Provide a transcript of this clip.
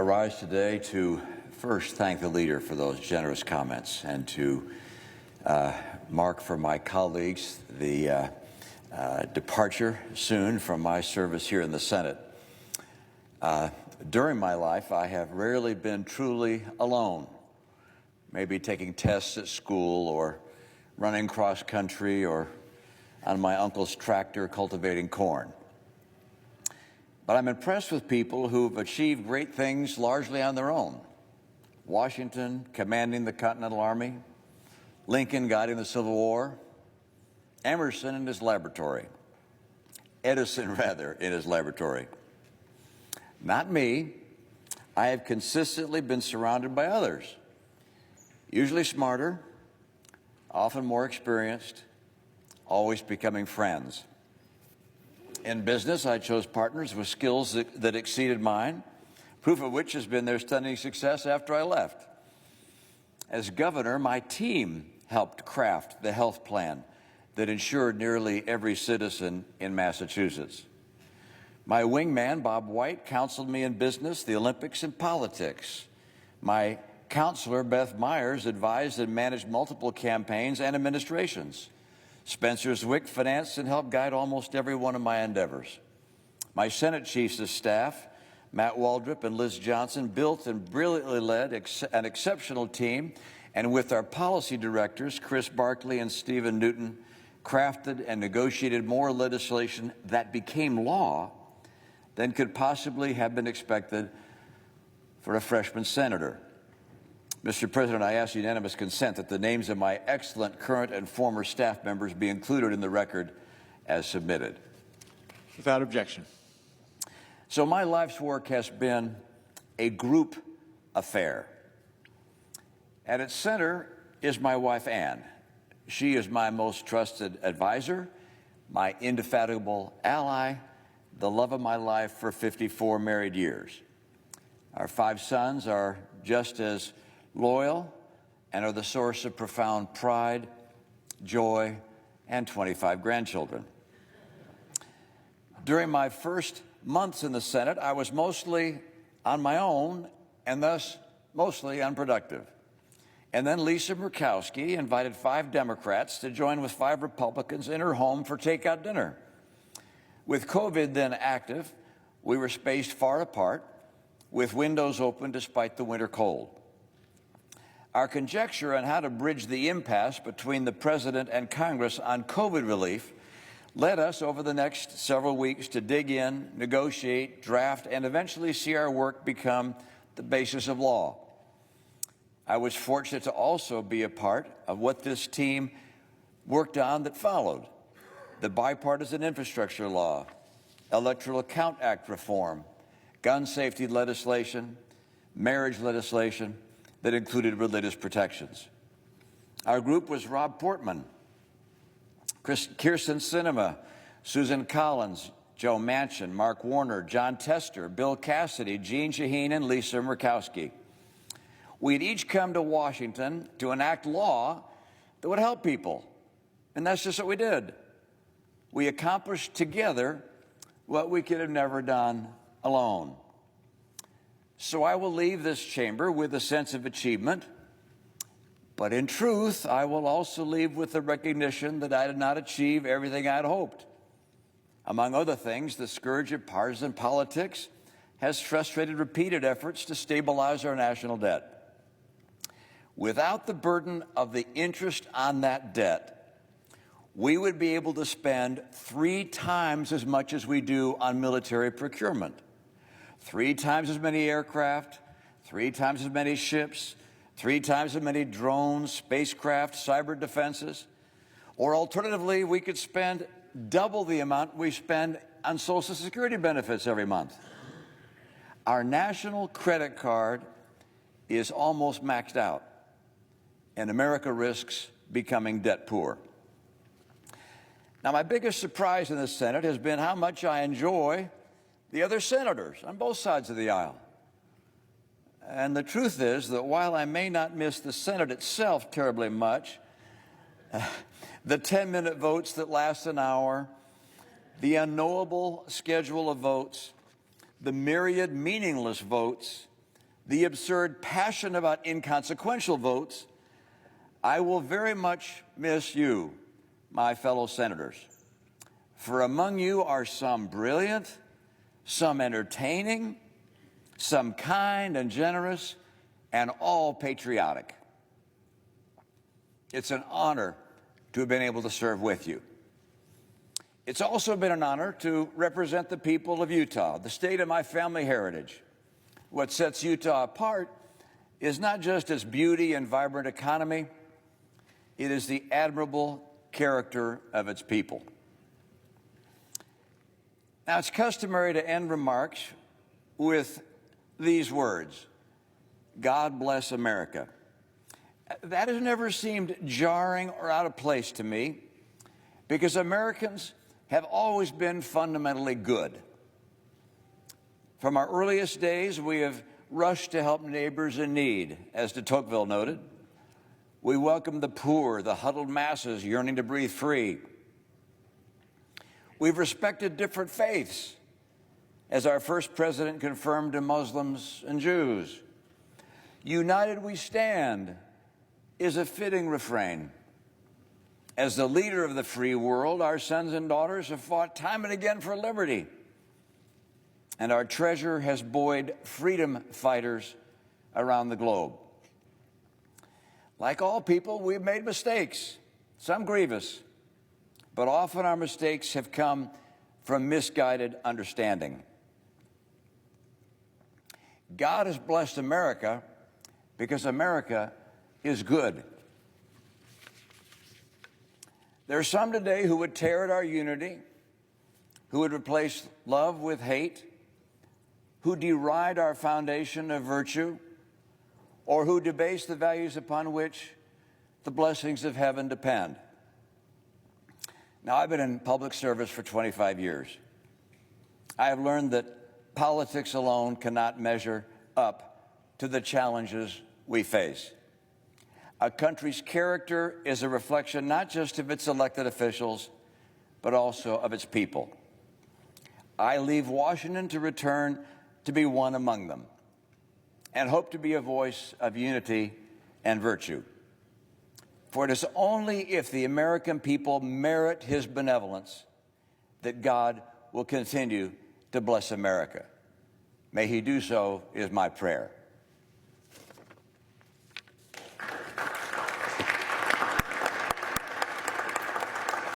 I rise today to first thank the leader for those generous comments and to mark for my colleagues the departure soon from my service here in the Senate. During my life, I have rarely been truly alone, maybe taking tests at school or running cross country or on my uncle's tractor cultivating corn. But I'm impressed with people who've achieved great things largely on their own. Washington commanding the Continental Army, Lincoln guiding the Civil War, Emerson in his laboratory, Edison rather in his laboratory. Not me. I have consistently been surrounded by others, usually smarter, often more experienced, always becoming friends. In business, I chose partners with skills that exceeded mine, proof of which has been their stunning success after I left. As governor, my team helped craft the health plan that insured nearly every citizen in Massachusetts. My wingman, Bob White, counseled me in business, the Olympics, and politics. My counselor, Beth Myers, advised and managed multiple campaigns and administrations. Spencer Zwick financed and helped guide almost every one of my endeavors. My Senate chiefs of staff, Matt Waldrop and Liz Johnson, built and brilliantly led an exceptional team, and with our policy directors, Chris Barkley and Stephen Newton, crafted and negotiated more legislation that became law than could possibly have been expected for a freshman senator. Mr. President, I ask unanimous consent that the names of my excellent current and former staff members be included in the record as submitted. Without objection. So my life's work has been a group affair. At its center is my wife, Ann. She is my most trusted advisor, my indefatigable ally, the love of my life for 54 married years. Our 5 sons are just as loyal and are the source of profound pride, joy, and 25 grandchildren. During my first months in the Senate, I was mostly on my own and thus mostly unproductive. And then Lisa Murkowski invited 5 Democrats to join with 5 Republicans in her home for takeout dinner. With COVID then active, we were spaced far apart, with windows open despite the winter cold. Our conjecture on how to bridge the impasse between the President and Congress on COVID relief led us over the next several weeks to dig in, negotiate, draft, and eventually see our work become the basis of law. I was fortunate to also be a part of what this team worked on that followed: the Bipartisan Infrastructure Law, Electoral Count Act reform, gun safety legislation, marriage legislation that included religious protections. Our group was Rob Portman, Kirsten Sinema, Susan Collins, Joe Manchin, Mark Warner, John Tester, Bill Cassidy, Jeanne Shaheen, and Lisa Murkowski. We'd each come to Washington to enact law that would help people, and that's just what we did. We accomplished together what we could have never done alone. So I will leave this chamber with a sense of achievement, but in truth, I will also leave with the recognition that I did not achieve everything I had hoped. Among other things, the scourge of partisan politics has frustrated repeated efforts to stabilize our national debt. Without the burden of the interest on that debt, we would be able to spend 3 times as much as we do on military procurement. 3 times as many aircraft, 3 times as many ships, 3 times as many drones, spacecraft, cyber defenses. Or alternatively, we could spend double the amount we spend on Social Security benefits every month. Our national credit card is almost maxed out, and America risks becoming debt poor. Now, my biggest surprise in the Senate has been how much I enjoy the other senators on both sides of the aisle. And the truth is that while I may not miss the Senate itself terribly much, the 10-minute votes that last an hour, the unknowable schedule of votes, the myriad meaningless votes, the absurd passion about inconsequential votes, I will very much miss you, my fellow senators. For among you are some brilliant, some entertaining, some kind and generous, and all patriotic. It's an honor to have been able to serve with you. It's also been an honor to represent the people of Utah, the state of my family heritage. What sets Utah apart is not just its beauty and vibrant economy, it is the admirable character of its people. Now, it's customary to end remarks with these words, "God bless America." That has never seemed jarring or out of place to me because Americans have always been fundamentally good. From our earliest days, we have rushed to help neighbors in need, as de Tocqueville noted. We welcome the poor, the huddled masses yearning to breathe free. We've respected different faiths, as our first president confirmed to Muslims and Jews. United we stand is a fitting refrain. As the leader of the free world, our sons and daughters have fought time and again for liberty, and our treasure has buoyed freedom fighters around the globe. Like all people, we've made mistakes, some grievous, but often our mistakes have come from misguided understanding. God has blessed America because America is good. There are some today who would tear at our unity, who would replace love with hate, who deride our foundation of virtue, or who debase the values upon which the blessings of heaven depend. Now, I've been in public service for 25 years. I have learned that politics alone cannot measure up to the challenges we face. A country's character is a reflection not just of its elected officials, but also of its people. I leave Washington to return to be one among them and hope to be a voice of unity and virtue. For it is only if the American people merit his benevolence that God will continue to bless America. May he do so, is my prayer.